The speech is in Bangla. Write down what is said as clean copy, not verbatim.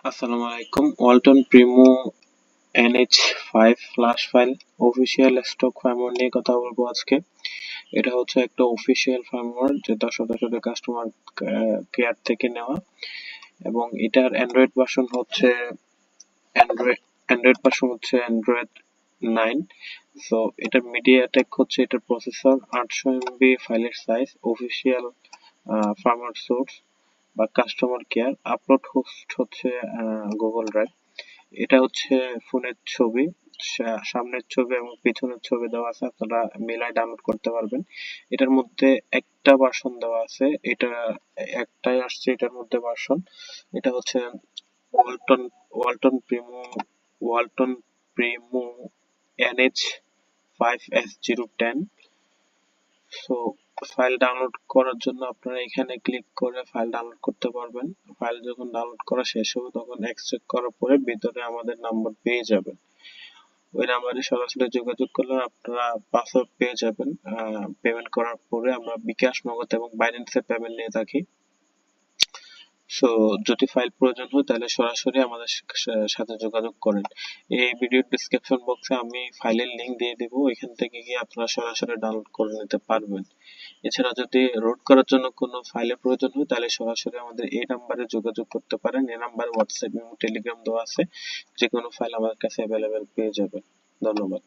আসসালামু আলাইকুম। Walton Primo NH5 flash file official stock firmware নিয়ে কথা বলবো আজকে। এটা হচ্ছে একটা অফিসিয়াল ফার্মওয়্যার যেটা সরাসরি কাস্টমার কেয়ার থেকে নেওয়া, এবং এটার অ্যান্ড্রয়েড ভার্সন হচ্ছে অ্যান্ড্রয়েড 9। সো এটার মিডিয়াটেক হচ্ছে এটার প্রসেসর, 800 MB ফাইলের সাইজ, অফিসিয়াল ফার্মওয়্যার সোর্স বা কাস্টমার কেয়ার, আপলোড হোস্ট হচ্ছে গুগল ড্রাইভ। এটা হচ্ছে ফোনের ছবি, সামনের ছবি এবং পিছনের ছবি দেওয়া আছে, আপনারা মিলাই ডাউনলোড করতে পারবেন। এটার মধ্যে একটা ভার্সন দেওয়া আছে, এটা একটাই আসছে এটার মধ্যে ভার্সন। এটা হচ্ছে Walton Walton Primo Walton Primo NH5S010। So file download করার জন্য আপনারা এখানে ক্লিক করে ফাইল ডাউনলোড করতে পারবেন। ফাইল যখন ডাউনলোড করা শেষ হবে তখন এক্সট্রাক্ট করার পরে ভিতরে আমাদের নাম্বার পেয়ে যাবেন। ওই নাম্বারে সরাসরি যোগাযোগ করলে আপনারা পাসওয়ার্ড পেয়ে যাবেন। পেমেন্ট করার পরে আমরা বিকাশ, নগদ এবং বাইন্যান্সে পেমেন্ট নিয়ে থাকি। সো যদি ফাইল প্রয়োজন হয় তাহলে সরাসরি আমাদের সাথে যোগাযোগ করেন। এই ভিডিওর ডেসক্রিপশন বক্সে আমি ফাইলের লিংক দিয়ে দেব, এখান থেকে গিয়ে আপনারা সরাসরি ডাউনলোড করে নিতে পারবেন। এছাড়া যদি রুট করার জন্য কোনো ফাইলের প্রয়োজন হয় তাহলে সরাসরি আমাদের এই নাম্বারে যোগাযোগ করতে পারেন। এই নাম্বারে হোয়াটসঅ্যাপ এবং টেলিগ্রাম দেওয়া আছে, যে কোনো ফাইল আমাদের কাছে অ্যাভেলেবেল পেয়ে যাবেন। ধন্যবাদ।